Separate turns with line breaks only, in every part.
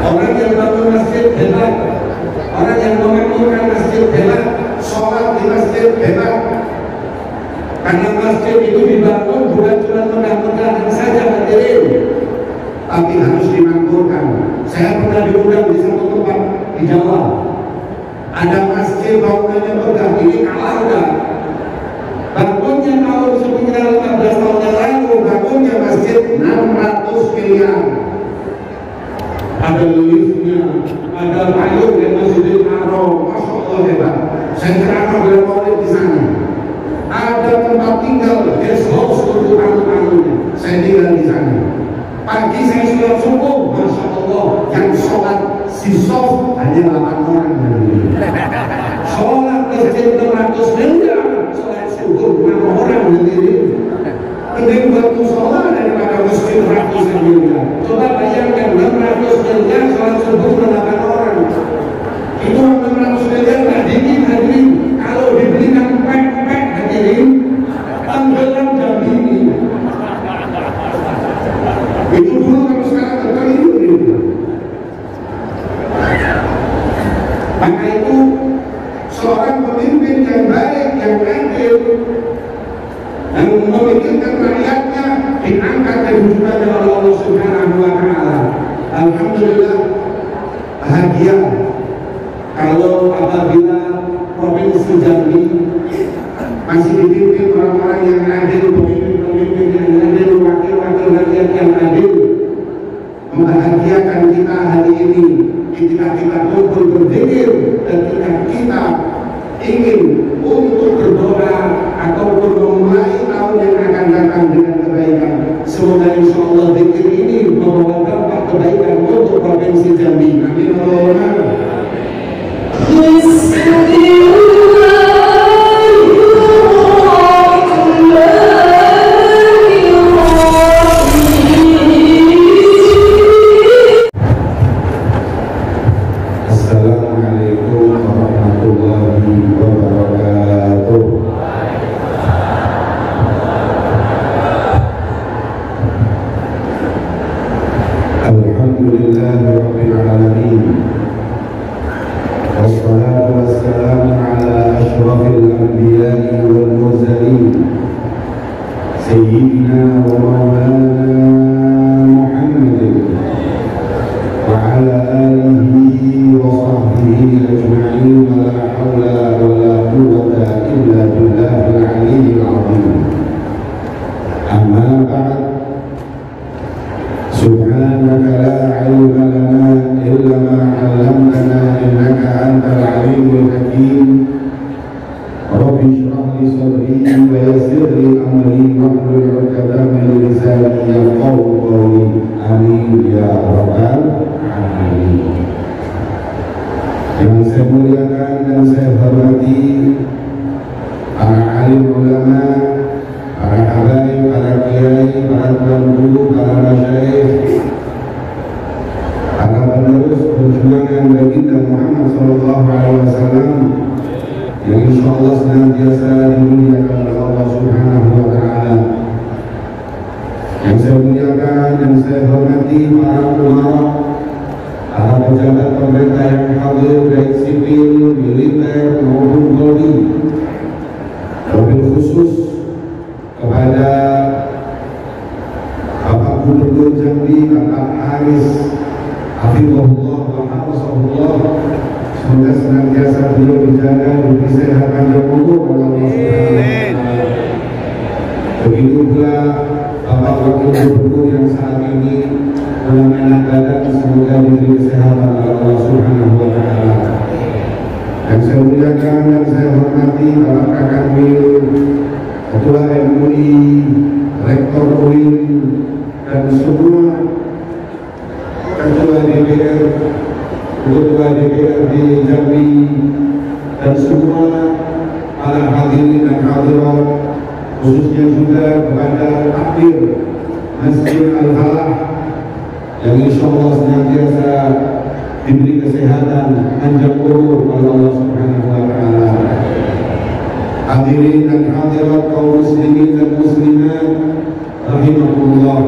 Orang yang bangun masjid hebat, orang yang memakmurkan masjid hebat, sholat di masjid hebat. Karena masjid itu dibangun bukan cuma megah-megahan saja hadirin, tapi harus dimakmurkan. Saya pernah diundang di satu tempat di Jawa, ada masjid bangunannya megah, ini kalah udah. Bangunnya tahun sekitar 15 tahun yang lalu, bangunnya masjid 600 miliar. Ada liftnya, ada payung yang Masjidil Haram, Masya Allah hebat. Saya ceramah beliau maulid di sana. Ada tempat tinggal, guest house untuk tamu-tamunya. Saya tinggal di sana. Pagi saya sholat subuh, Masya Allah, yang sholat si soft hanya 8 orang. Sholat masjid 600 miliar, sholat subuh 6 orang sendiri. Mending waktu sholat daripada masjid ratusan miliar. Coba bayangkan 600 miliar sholat subuh 8 orang. Itu 600 miliar nggak dingin hadirin. Kalau dibelikan pek-pek hadirin, tenggelam jam ini. Itu dulu kalau sekarang terkeliru. Maka itu seorang pemimpin yang baik, yang adil, yang memikirkan rakyatnya, diangkat kedudukannya oleh Allah Subhanahu wa Ta'ala. Alhamdulillah, bahagia kalau apabila Provinsi Jambi masih dipimpin orang-orang yang adil, pemimpin-pemimpin yang adil, wakil-wakil rakyat yang adil. Membahagiakan kita hari ini ketika kita kumpul berzikir, ketika kita ingin untuk berdoa ataupun memulai tahun yang akan datang dengan kebaikan. Semoga insya Allah zikir ini membawa dampak kebaikan untuk Provinsi Jambi. Amin Allahumma.
Assalamualaikum warahmatullahi wabarakatuh. Alhamdulillahirabbil alamin. Wassalatu wassalamu ala asyrafil anbiya'i wal mursalin sayyidina wa maulana Muhammadin wa ala alihi wa sahbihi ajma'in wa la hawla wa la quwwata illa billahil aliyyil azim. Amma ba'd. Subhanaka la ilma lana illa ma 'allamtana innaka antal alimul hakim. Rabbi shrah li sadri wa yassir li amri wahlul 'uqdatam min lisani yafqahu qawli. Amin ya rabbal alamin. Yang saya muliakan dan saya hormati para alim ulama, para habaib, para kiai, para tuan guru, para masyayikh, para penerus perjuangan baginda Muhammad SAW yang insyaallah senantiasa dimuliakan oleh Allah Subhanahu wa Ta'ala. Yang saya muliakan dan saya hormati para ulama, para pejabat pemerintah yang hadir, baik sipil, militer maupun Polri. Wabil khusus kepada Bapak Gubernur Jambi, Bapak Haris Hafizahullah wa Hafizahullah. Semoga senantiasa beliau dijaga, diberi sehat panjang umur oleh Allah Subhanahu wa Ta'ala. Begitu pula Bapak Wakil Gubernur yang saat ini dalam enak badan, semoga diberi kesehatan oleh Allah Subhanahu wa Ta'ala. Yang saya muliakan dan saya hormati Bapak Kakanwil, Ketua MUI, Rektor UIN, dan semua Ketua DPR, Ketua DPRD Jambi, dan semua para hadirin dan hadirat, khususnya juga kepada takmir Masjid Al-Falah yang insyaallah senantiasa diberi kesehatan, panjang umur oleh Allah Subhanahu wa Ta'ala. Hadirin dan hadirat kaum muslimin dan muslimat rahimakumullah.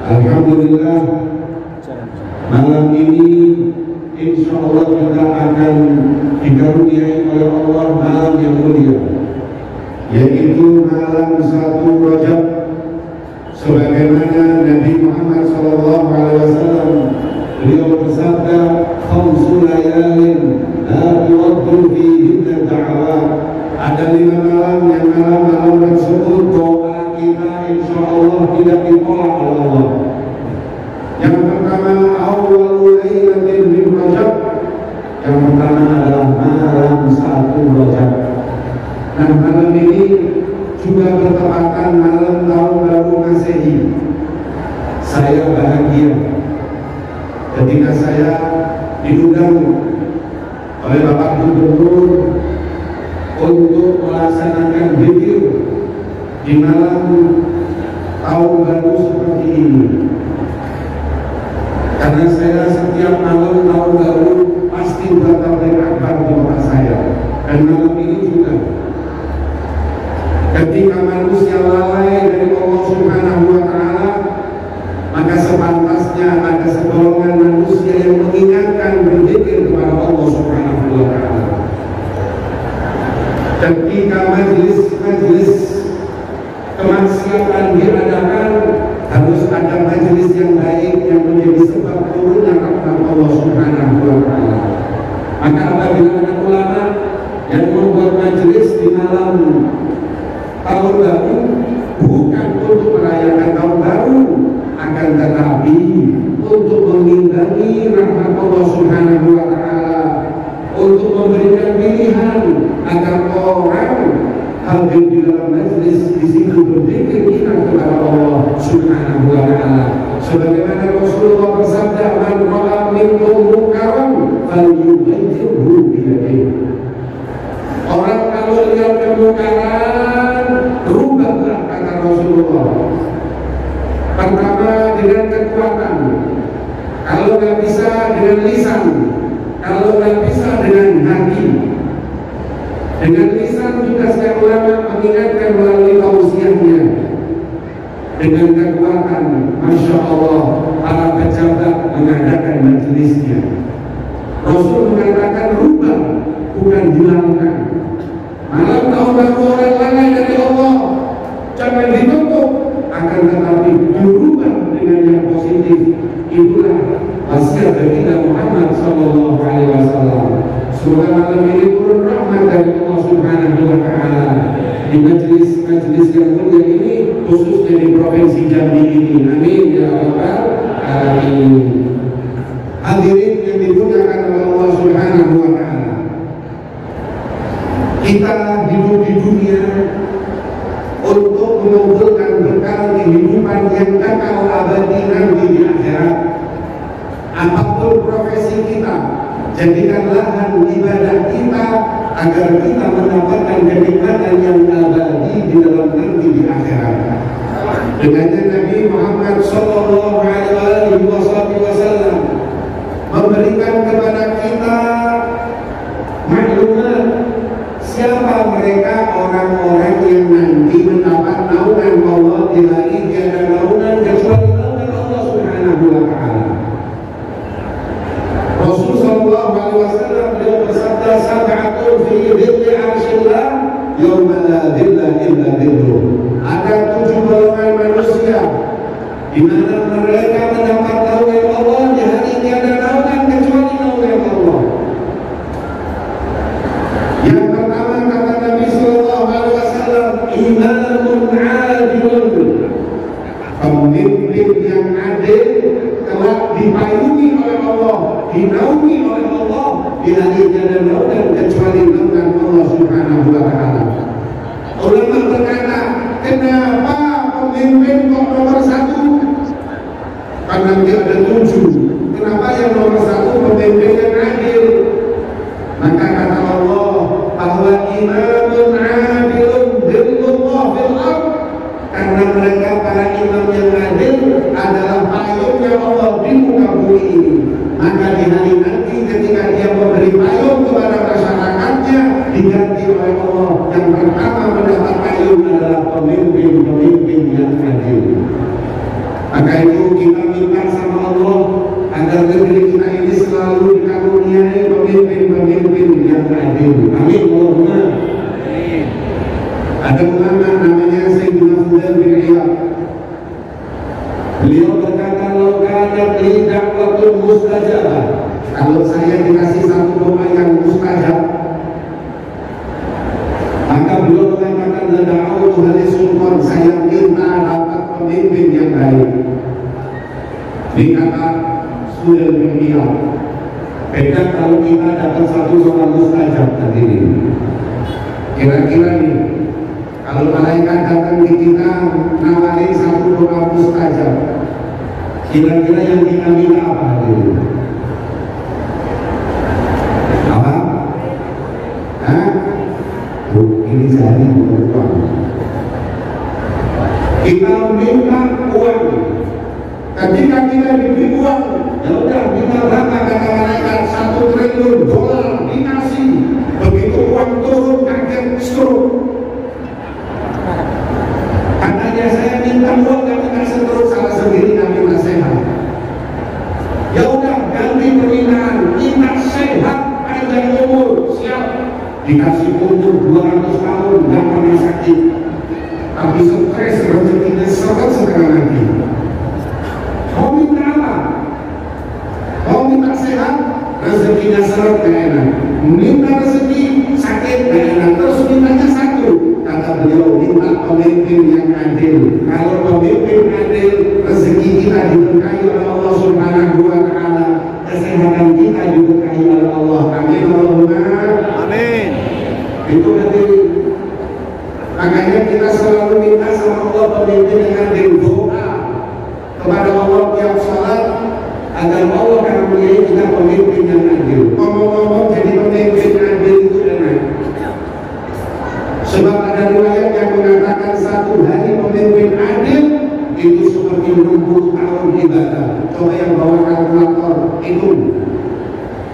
Alhamdulillah, Malam ini insya Allah kita akan dikaruniai oleh Allah malam yang mulia, yaitu malam 1 Rajab, sebagaimana Nabi Muhammad SAW beliau bersabda, "Khamsu layalin la turaddu fihinna da'awat." Ada 5 malam yang malam-malam tersebut doa kita insya Allah tidak ditolak oleh Allah. Yang pertama, awwalul lailatin min Rajab. Yang pertama adalah malam 1 Rajab. Nah, malam ini juga bertepatan malam tahun baru Masehi. Saya bahagia ketika saya diundang oleh Bapak Gubernur untuk melaksanakan zikir di malam tahun baru seperti ini. Karena saya setiap malam tahun baru pasti bertablik akbar di otak saya. Dan malam ini juga, ketika manusia lalai dari Allah Subhanahu wa Ta'ala, maka sepantasnya ada segolongan manusia yang mengingatkan berzikir kepada Allah Subhanahu wa Ta'ala. Ketika majelis-majelis kemaksiatan diadakan, harus ada majelis yang baik yang menjadi sebab turunnya rahmat Allah Subhanahu wa Ta'ala. Maka apabila ada ulama yang membuat majelis di malam tahun baru, bukan untuk merayakan tahun baru, akan tetapi untuk mengimbangi rahmat Allah Subhanahu wa Ta'ala, untuk memberikan pilihan agar orang hadir di dalam majlis di situ berzikir ingat kepada Allah Subhanahu wa Ta'ala. Sebagaimana Rasulullah bersabda, "Man ra'a minkum munkaran falyughayyirhu bi yadihi." Orang kalau lihat kemungkaran, rubahlah, kata Rasulullah. Pertama dengan kekuatan, kalau nggak bisa dengan lisan, kalau nggak bisa dengan hati. Dengan lisan juga setiap ulama mengingatkan melalui tausiahnya. Dengan kekuatan, Masya Allah, para pejabat mengadakan majelisnya. Rasul mengatakan rubah, bukan hilangkan. Malam tahun baru orang lalai dari Allah, jangan ditutup, akan tetapi dirubah dengan yang positif. Itulah wasiat dari Muhammad SAW. Semoga malam ini turun rahmat dari Allah Subhanahu wa Ta'ala di majelis-majelis yang mulia ini, khususnya di Provinsi Jambi ini. Amin ya rabbal alamin. Hadirin yang dimuliakan oleh Allah Subhanahu wa Ta'ala, kita hidup di dunia untuk mengumpulkan bekal kehidupan yang kekal abadi nanti di akhirat. Apapun profesi kita, jadikan lahan ibadah kita agar kita mendapatkan kenikmatan yang abadi di dalam nanti di akhirat. Dengannya Nabi Muhammad SAW memberikan kepada kita maklumat siapa mereka orang-orang yang nanti mendapat naungan Allah di hari tiada naungan kecuali naungan Allah Subhanahu wa Ta'ala. Rasulullah SAW beliau bersabda, "Sab'atun fi dhilli 'arsyillah yauma la dhilla illa dhilluh." Ada 7 golongan manusia di mana mereka mendapat naungan Allah di hari tiada naungan kecuali naungan Allah. Yang pertama kata Nabi SAW, imamun adilun, pemimpin yang adil telah dipayungi oleh Allah, dinaungi oleh Allah di hari tiada naungan kecuali naungan Allah Subhanahu wa Ta'ala. Ulama berkata, kenapa pemimpin kok nomor 1? Karena dia ada 7. Kenapa yang nomor 1 pemimpin yang adil? Maka kata Allah bahwa imamun adilun dhillullah fil ardh, karena mereka para imam yang adil adalah payungnya Allah di muka bumi ini. Maka di hari nanti ketika dia memberi payung kepada masyarakatnya, diganti oleh Allah. Yang pertama mendapat payung adalah pemimpin-pemimpin yang adil. Maka itu kita minta sama Allah agar agar negeri kita ini selalu dikaruniai pemimpin-pemimpin yang adil. Amin Allahumma. Ada ulama namanya Sayyidina Fudail bin Iyad. Beliau berkata, "Lau kanat li da'watun mustajabah." Kalau saya dikasih satu doa yang mustajab, maka beliau mengatakan, "La da'awtu hali sultan." Saya minta dapat pemimpin yang baik. Dikata Fudail bin Iyad. Beda kalau kita dapat satu doa mustajab tadi ini. Kira-kira nih, kalau malaikat datang di kita nawarin satu doa mustajab, kira-kira yang kita minta apa ini? Apa? Hah? Ini jadi uang. Kita minta uang. Ketika kita diberi uang, ya udah kita berapa kata malaikat, 1 triliun dolar dikasih. Begitu uang turun kaget stroke. Katanya saya minta uang tapi kan stroke, salah sendiri kami nasihat. Ya udah ganti permintaan, minta sehat, panjang umur, siap. Dikasih umur 200 tahun, nggak pernah sakit. Tapi stres rezekinya sekarang lagi. Mau minta apa? Mau minta sehat, rezekinya seret gak enak. Minta rezeki sakit gak enak. Terus mintanya satu. Kata beliau, minta pemimpin yang adil. Kalau pemimpin adil, rezeki kita diberkahi oleh Allah Subhanahu wa Ta'ala, kesehatan kita diberkahi oleh Allah. Amin Allahumma. Amin. Itu nanti. Makanya kita selalu minta sama Allah pemimpin yang adil. Doa kepada Allah tiap salat agar Allah karuniai kita pemimpin yang adil. Ngomong-ngomong jadi pemimpin adil itu enak. Sebab ada riwayat yang mengatakan satu hari pemimpin adil itu seperti 60 tahun ibadah. Coba yang bawa kalkulator itu.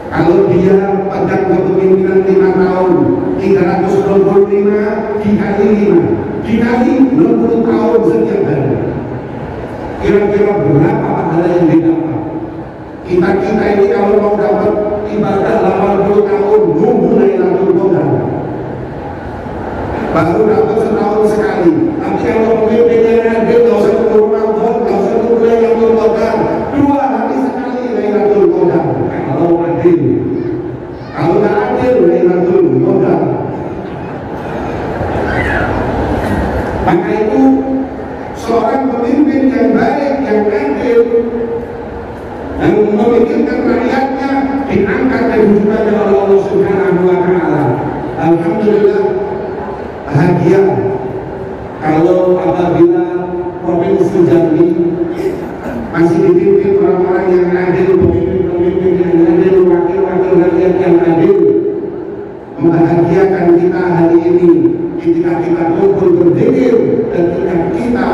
Kalau dia pegang kepemimpinan 5 tahun, 325 dikali 5 dikali 60 tahun setiap hari. Kira-kira berapa pahala yang didapat? Kita ini kalau mau dapat ibadah 80 tahun nunggu Lailatul Qadar, baru dapat setahun sekali. Tapi kalau pemimpinnya adil, nggak usah tunggu Ramadan, nggak usah tunggu Lailatul Qadar, 2 hari sekali Lailatul Qadar. Kalau adil, kalau nggak adil Lailatul Qadar. Maka itu seorang pemimpin yang baik, yang adil, yang memikirkan rakyatnya, diangkat kedudukannya oleh Allah Subhanahu wa Ta'ala. Alhamdulillah, bahagia kalau apabila Provinsi Jambi masih dipimpin orang-orang yang adil, pemimpin-pemimpin yang adil, wakil-wakil rakyat yang adil. Membahagiakan kita hari ini ketika kita kumpul berzikir, ketika kita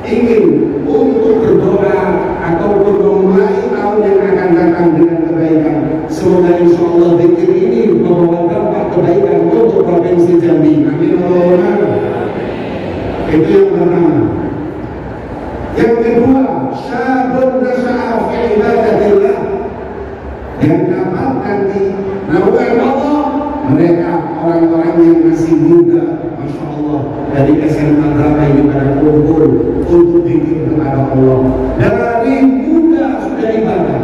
ingin untuk berdoa ataupun memulai tahun yang akan datang dengan kebaikan. Semoga insya Allah zikir ini membawa dampak kebaikan untuk Provinsi Jambi. Amin Allahumma. Itu yang pertama. Yang kedua, syabun nasya'a fi ibadatillah, yang dapat nanti melakukan Allah. Mereka orang-orang yang masih muda, Masya Allah, dari SMA berapa ini pada kumpul untuk zikir kepada Allah. Dari muda sudah ibadah.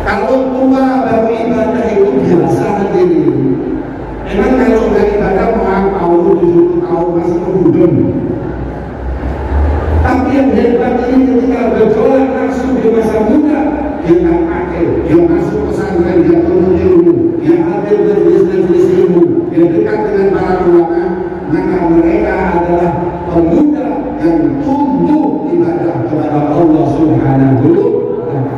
Kalau tua baru ibadah itu biasa hadirin. Memang kalau sudah ibadah mau 70 tahun masih kebudun. Tapi yang hebat ini ketika berjualan langsung di masa muda, dia tak pakai, dia masuk pesantren, dia tuntut ilmu, dia hadir majelis-majelis ilmu, dia dekat dengan para ulama. Maka mereka adalah pemuda yang tumbuh ibadah kepada Allah Subhanahu wa Ta'ala.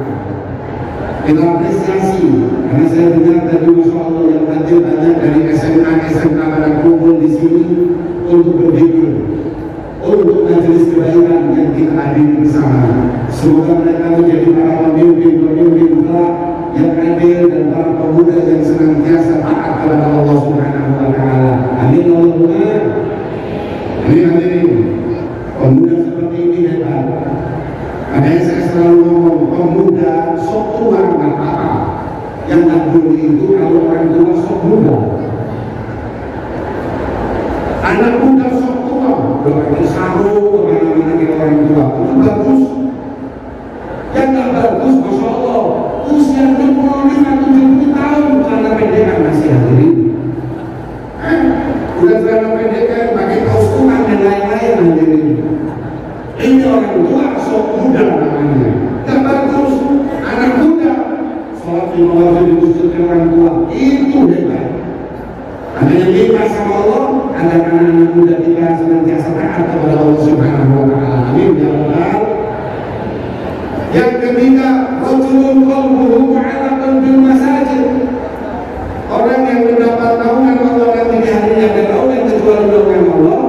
Kita apresiasi, karena saya dengar tadi Masya Allah yang hadir banyak dari SMA pada kumpul di sini untuk berzikir, untuk majelis kebaikan yang kita hadiri bersama. Semoga mereka menjadi para pemimpin-pemimpin kelak yang adil dan para pemuda yang senantiasa taat kepada Allah Subhanahu wa Ta'ala. Amin Allahumma. Amin. Pemuda seperti ini hebat. Makanya saya selalu ngomong, pemuda sok
Yang tak boleh itu kalau orang tua sok muda. Anak muda sok tua, udah pakai sarung kemana-mana ke orang tua, itu bagus. Yang tak bagus, masya Allah, usia 65-70 tahun celana pendek kan masih hadirin. Udah celana pendek kan pakai kaos kuning dan lain-lain hadirin. Ini orang tua sok muda namanya. Tak bagus, anak muda sholat 5 waktu di masjid orang tua, itu hebat. Ada yang minta sama Allah, ada anak muda kita senantiasa taat kepada Allah Subhanahu wa Ta'ala. Amin ya Allah. Yang ketiga, rajulun qalbuhu mu'allaqun bil masajid. Orang yang mendapat naungan Allah nanti di hari yang naungan kecuali naungan Allah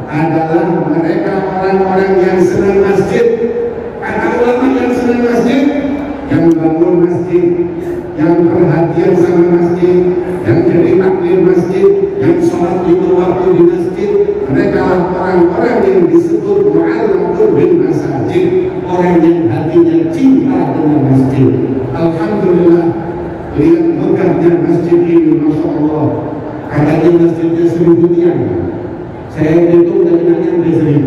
adalah mereka orang-orang yang senang masjid. Kata ulama yang senang masjid, yang bangun masjid, yang perhatian sama masjid, yang jadi takmir masjid, yang sholat 5 waktu di masjid. Mereka orang-orang yang disebut mu'allaqun bil masajid, orang yang hatinya cinta dengan masjid. Alhamdulillah, lihat megahnya masjid ini, masya Allah. Katanya masjidnya 1000 tiang. Saya hitung dari nanya dari 1000.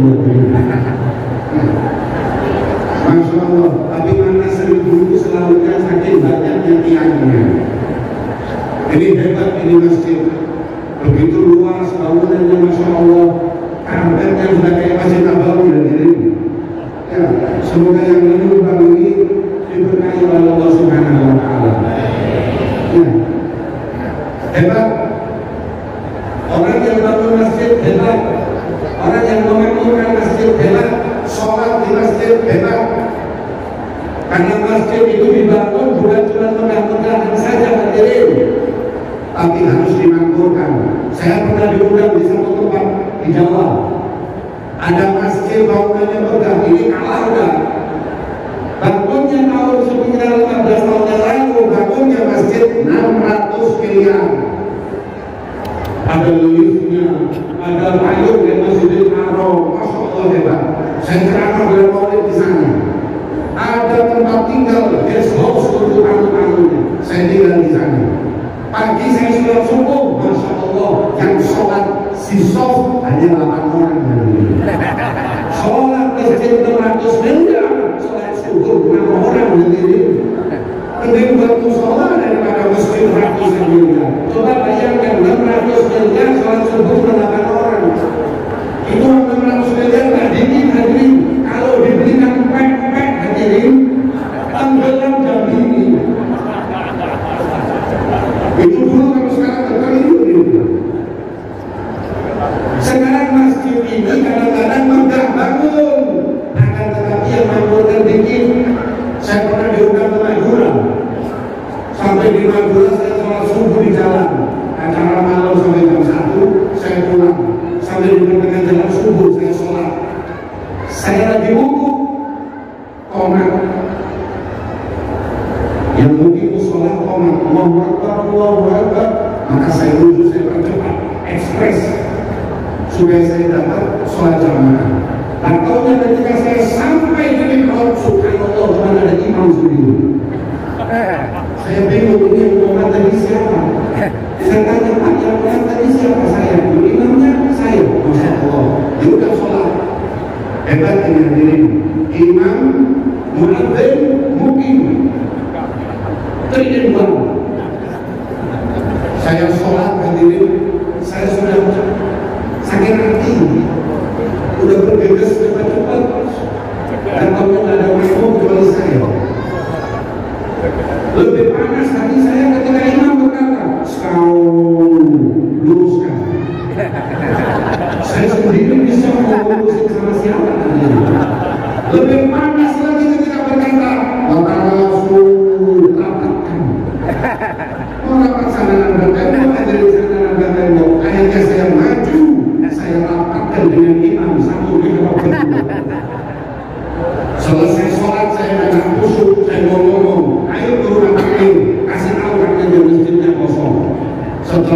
Masya Allah, tapi mana 1000 itu selalunya saking banyaknya tiangnya. Ini hebat ini masjid. Begitu luas bangunannya, masya Allah. Karpetnya sudah kayak masjid Nabawi dan ini. Ya, semoga yang menyumbang ini diberkahi oleh Allah Subhanahu wa Ta'ala. Ya, hebat. Orang yang bangun masjid hebat. Orang yang memakmurkan masjid hebat. Sholat di masjid hebat. Karena masjid itu dibangun bukan cuma megah-megahan saja hadirin, tapi harus dimakmurkan. Saya pernah diundang di satu tempat di Jawa. Ada masjid bangunannya megah, ini kalah udah. Bangunnya tahun 15 tahun yang lalu, bangunnya masjid 600 miliar. Ada liftnya, ada payung yang Masjidil Haram, masya Allah hebat. Saya ceramah dengan maulid di sana. Ada tempat tinggal, guest house untuk tamu-tamunya. Saya tinggal di sana. Pagi saya sudah subuh, masya Allah, yang sholat sisop hanya 8 orang. Sholat masjid 600 miliar, sholat subuh 6 orang sendiri. Mending buat musola daripada masjid ratusan miliar. Coba bayangkan 600 miliar sholat subuh 8 orang. Itu 600 miliar nggak dingin hadirin. Kalau dibelikan pek-pek hadirin, tenggelam jam dini. Itu dulu, kalau sekarang terkeliru. Sekarang masjid ini kadang-kadang megah bangun, akan tetapi yang makmurkan dikit. Saya pernah diundang ke Madura. Sampai di Madura saya sholat subuh di jalan. Acara malam sampai jam 1, saya pulang. Sampai di pertengahan jalan subuh saya sholat. Saya lagi wudhu, komat. Yang wudhu sholat komat, Allahu Akbar, Allahu Akbar. Maka saya wudhu, saya percepat, ekspres, supaya saya dapat sholat jamaah. Dan tahunya ketika saya sampai di mihrab, subhanallah, cuma ada imam sendiri. Saya bingung, ini yang komat tadi siapa? Saya tanya, Pak, yang komat tadi siapa? Saya. Imamnya saya. Masya Allah. Dia udah sholat. Hebat ini hadirin. Imam, muadzin, mukim. Terimbang. Saya sholat hadirin. Saya sudah sakit hati. Udah bergegas cepat-cepat. Dan kalau nggak ada makmum kecuali saya. Lebih panas hati saya ketika imam berkata, "Kau luruskan." Saya sendiri bisa mengurusin sama siapa tadi. Lebih panas lagi ketika berkata, "Langsung rapatkan." Oh, rapat sana dan tembok, dari sana dan tembok. Akhirnya saya maju, saya rapatkan dengan imam satu mihrab kedua. Selesai sholat saya dengan khusyuk, saya ngomong, "Ayo turun takbir, kasih tahu rakyat masjidnya kosong." Setelah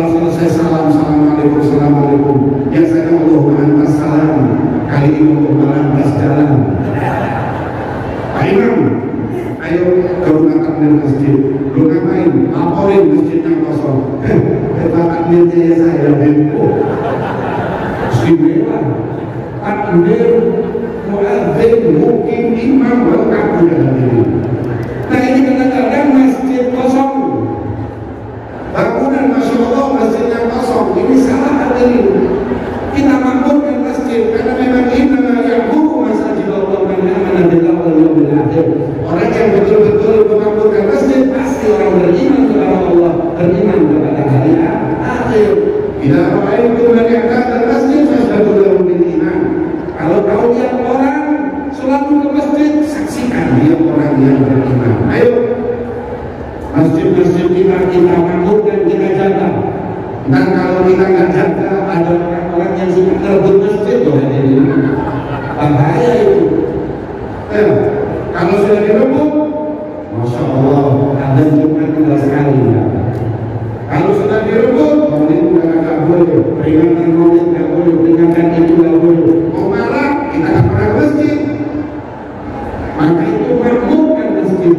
takmirnya saya bego istimewa takmir muadzin mungkin imam lengkap dengan ini. Nah ini kadang-kadang masjid kosong, bangunan Masya Allah masjidnya kosong, ini salah hadirin. Kita makmurkan masjid karena memang innama ya'muru masajid Allah man amana billahi wal yawmil akhir. Orang yang betul-betul memakmurkan masjid pasti orang beriman kepada Allah, beriman kepada hari akhir. Bila ra'aitum man ya'tadal masjid fasdadu lahu bil iman. Kalau kau lihat orang selalu ke masjid, saksikan dia orang yang beriman. Ayo, masjid-masjid kita makmurkan, kita jaga. Dan kalau kita nggak jaga, ada orang-orang yang suka merebut masjid, loh ini bahaya itu. Kalau sudah direbut, Masya Allah, ada cuma tinggal sekali. Ya. Kalau sudah direbut, maulid nggak boleh, peringatan maulid nggak boleh, peringatan itu nggak boleh. Mau marah, kita nggak pernah ke masjid. Maka itu makmurkan masjid,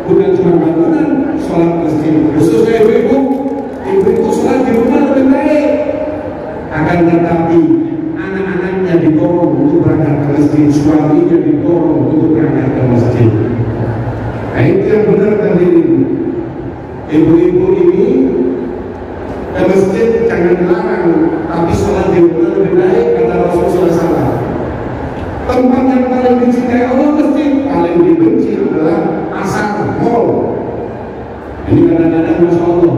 bukan cuma bangunan, sholat masjid. Khususnya ibu-ibu sholat di rumah lebih baik. Akan tetapi anak-anaknya didorong untuk berangkat ke masjid, suaminya didorong untuk berangkat ke masjid. Nah itu yang benar tadi. Ibu-ibu ini ke masjid jangan dilarang, tapi sholat di rumah lebih baik kata Rasulullah SAW. Tempat yang paling dicintai Allah masjid, paling dibenci adalah pasar, mall. Ini kadang-kadang Masya Allah,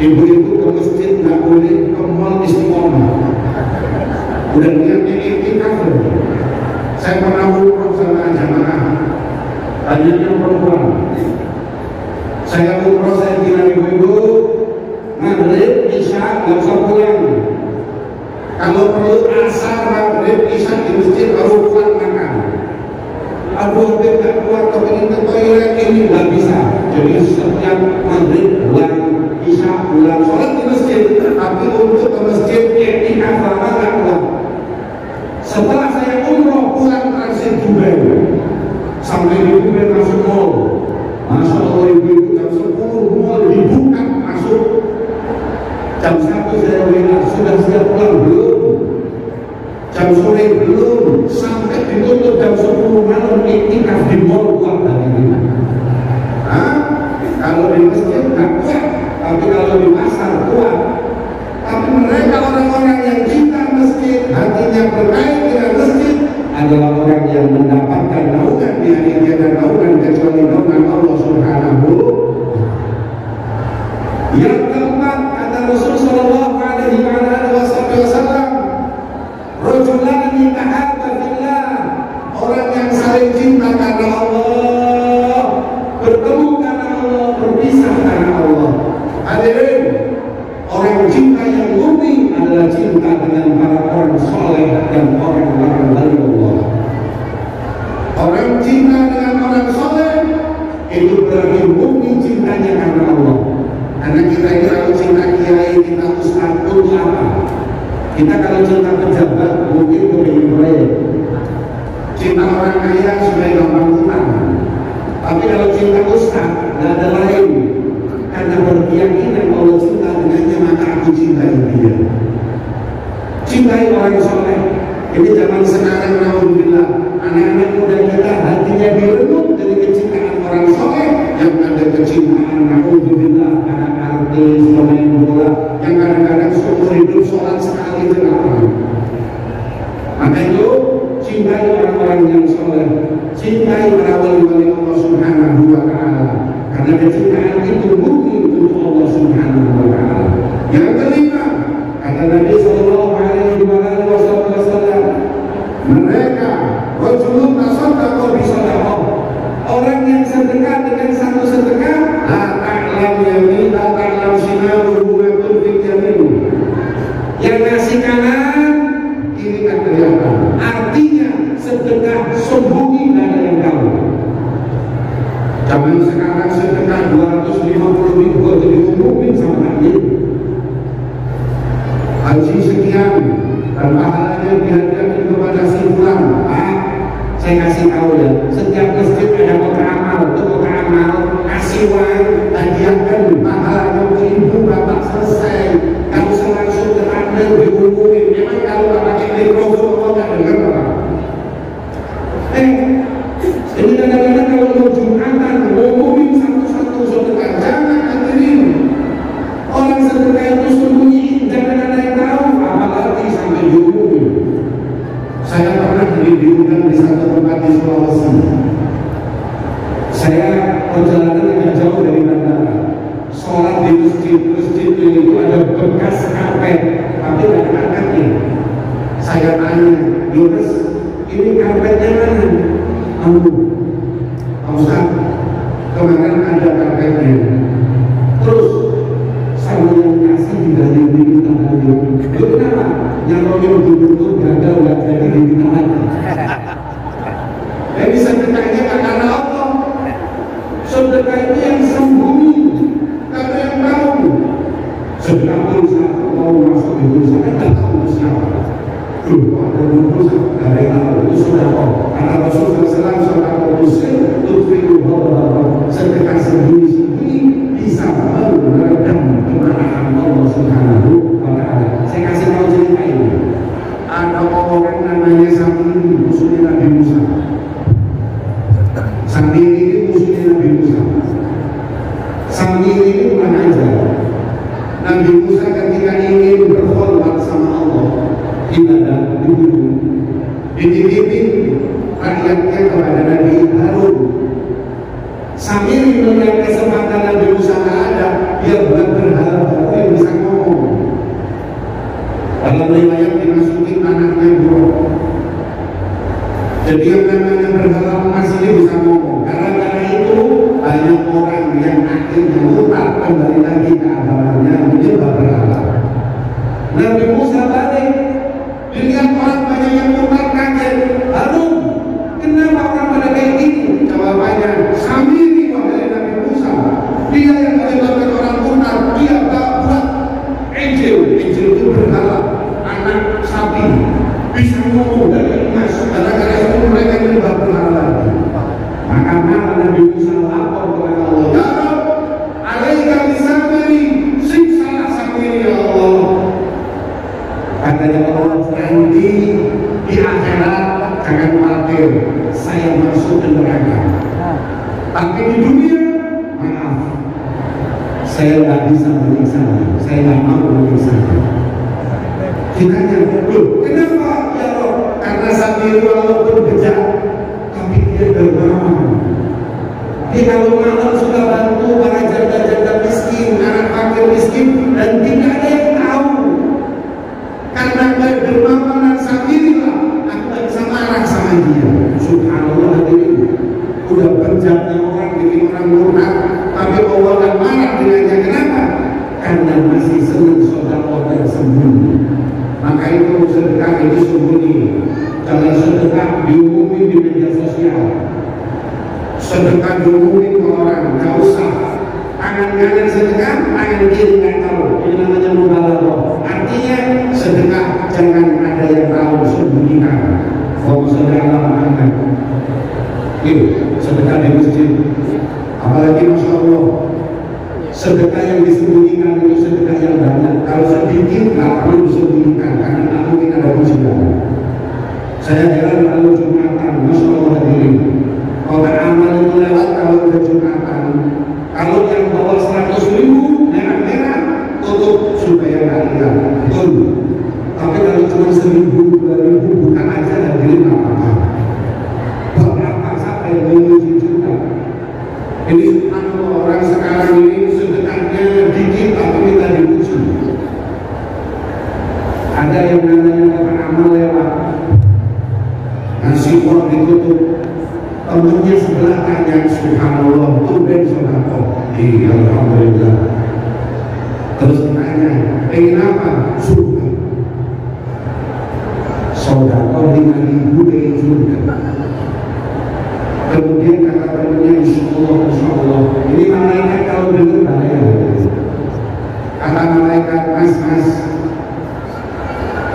ibu-ibu ke masjid nggak boleh, ke mall istiqomah. Udah niatnya iktikaf. Saya pernah umroh sama jamaah, banyaknya perempuan. Saya umroh, saya bilang ibu-ibu, maghrib, isya, nggak usah pulang. Kalau perlu asar, maghrib, isya di masjid baru pulang makan. Aduh, dia nggak keluar ke toilet ini nggak bisa. Jadi setiap maghrib pulang, isya pulang, sholat di masjid. Tapi untuk ke masjid iktikaf lama nggak pulang. Setelah saya umroh pulang transit Dubai, sampai di Dubai masuk mall. Masya Allah ibu-ibu jam 10 mall dibuka masuk. Jam 1 saya bilang sudah siap pulang belum? Jam sore belum, sampai ditutup jam 10 malam iktikaf di mall kuat hari ini. Kalau di masjid nggak kuat, tapi kalau di pasar kuat. Tapi mereka orang-orang yang cinta masjid, hatinya berkait dengan masjid, adalah orang yang mendapatkan naungan di hari tiada naungan kecuali naungan Allah Subhanahu. Yang keempat kata Rasulullah Shallallahu Alaihi Wasallam, rajulani tahabba fillah, orang yang saling cinta karena Allah, bertemu karena Allah, berpisah karena Allah. Hadirin, orang cinta yang murni adalah cinta dengan para orang soleh dan orang-orang dari Allah. Orang cinta dengan orang soleh itu berarti murni cintanya karena Allah. Karena kita kalau cinta kiai, kita ustaz, itu apa? Kita kalau cinta pejabat mungkin kepingin proyek. Cinta orang kaya supaya gampang utang. Tapi kalau cinta ustaz nggak ada lain. Karena berkeyakinan Allah cinta dengannya, maka aku cintai dia. Cintai orang soleh. Ini zaman sekarang, alhamdulillah, anak-anak muda kita hatinya direnggut dari kecintaan orang soleh. Yang ada kecintaan, alhamdulillah, anak artis, pemain bola, yang kadang-kadang seumur hidup sholat sekali kenapa. Maka itu cintai orang-orang yang soleh, cintai para wali-wali Allah Subhanahu wa Ta'ala. Karena kecintaan itu murni untuk Allah Subhanahu wa Ta'ala. Yang kelima, kata Nabi Sallallahu Alaihi Wasallam, mereka rajulun tasaddaqa bi sadaqah, orang yang sedekah dengan satu sedekah, la ta'lam yamin, la ta'lam shimaluhu ma tunfiq yamin. Yang ngasih kanan, kiri tak kelihatan. Artinya sedekah sembunyi, tidak ada yang tahu. Zaman sekarang sedekah 250.000 aja diumumin sama haji. Haji sekian dan pahalanya dihadiahkan kepada si fulan. Saya kasih tahu ya, setiap masjid ada kotak amal, itu kotak amal kasih uang, hadiahkan pahalanya ke ibu
perjalanan agak jauh dari bandara, sholat di masjid itu ada bekas karpet, tapi nggak ada karpetnya. Saya tanya, Yunus, ini karpetnya mana? Pak Ustaz, kemarin ada karpetnya. Terus sama yang kasih tidak diminta lagi. Itu kenapa? Yang royong gubernur gagal nggak jadi diminta lagi. Jadi sedekahnya karena Allah. Sedekah itu yang sembunyi, karena yang tahu. Sedekah pulsa, mau masuk di pulsa, kan tak tahu siapa. Tuh, ada pulsa, ada yang tahu itu sudah kok. Karena Rasulullah SAW sudah pulsa, tufiru Allah. Sedekah sembunyi bisa meredam kemarahan Allah Subhanahu wa Ta'ala. Saya kasih tahu cerita ini. Ada orang namanya Samiri, musuhnya Nabi Musa. Samiri ini musuhnya Nabi Musa. Samiri ini bukan aja. Nabi Musa ketika ingin berkhulwat sama Allah, ibadah dibunuh, dididik rakyatnya kepada Nabi Harun. Samiri melihat kesempatan Nabi Musa ada, dia buat berhala baru yang bisa ngomong. Dalam riwayat dimasukin anaknya buruk. Jadi yang namanya berhala emas ini bisa ngomong. Karena itu banyak orang yang akhirnya murtad kembali lagi ke agamanya menyembah berhala. Nabi Musa balik, dilihat orang banyak yang murtad kaget. Harun, kenapa orang pada kayak gini? Jawabannya, Samiri wahai Nabi Musa. Dia yang menyebabkan orang murtad. Dia tak buat Injil itu berhala, anak sapi, bisa ngomong dari emas. Gara-gara itu mereka menyembah berhala. Maka Nabi Musa lapor kepada Allah, ya Rabb, alaika bisamiri, siksalah Samiri ya Allah. Katanya Allah, nanti di akhirat jangan khawatir, saya masuk ke neraka. Tapi di dunia, maaf, saya nggak bisa menyiksa, saya nggak mau menyiksa. Ditanya, loh, kenapa ya Rabb? Karena Samiri walaupun bejat, tapi dia dermawan. Dia kalau malam suka bantu para janda-janda miskin, anak fakir miskin, dan tidak ada yang tahu. Karena kedermawanan Samiri lah, aku tak bisa marah sama dia. Subhanallah hadirin, udah bejatnya orang bikin orang murtad, tapi Allah tak marah dengannya. Kenapa? Karena masih senang sedekah dan sembunyi. Maka itu sedekah itu sembunyi. Jangan sedekah diumumin di media sosial. Sedekah diumumin ke orang, nggak usah. Tangan kanan sedekah, tangan kiri nggak tahu. Ini namanya mubalaghah. Artinya sedekah jangan ada yang tahu, sembunyikan. Allahumma sholli ala Muhammad. Itu sedekah di masjid. Apalagi Masya Allah, sedekah yang disembunyikan itu sedekah yang banyak. Kalau sedikit nggak perlu disembunyikan karena tak mungkin ada musibah. Saya heran kalau Jumatan, Masya Allah hadirin. Kalau amal itu lewat kalau udah Jumatan. Kalau yang bawa 100.000 merah-merah tutup supaya nggak lihat. Betul. Tapi kalau cuma 1.000, 2.000 bukan aja hadirin apa-apa. Berapa sampai 5 juta. Ini subhanallah, orang sekarang ini sedekahnya dikit tapi minta dipuji. Ada yang namanya amal lewat, nasi uang ditutup, temennya sebelah tanya, subhanallah, tumben sodako. Iya, alhamdulillah. Terus tanya, pengen apa? Surga. Sodako 5.000 pengen surga. Kemudian kata temannya, insya Allah, ini malaikat kalau dengar bahaya. Kata malaikat, mas,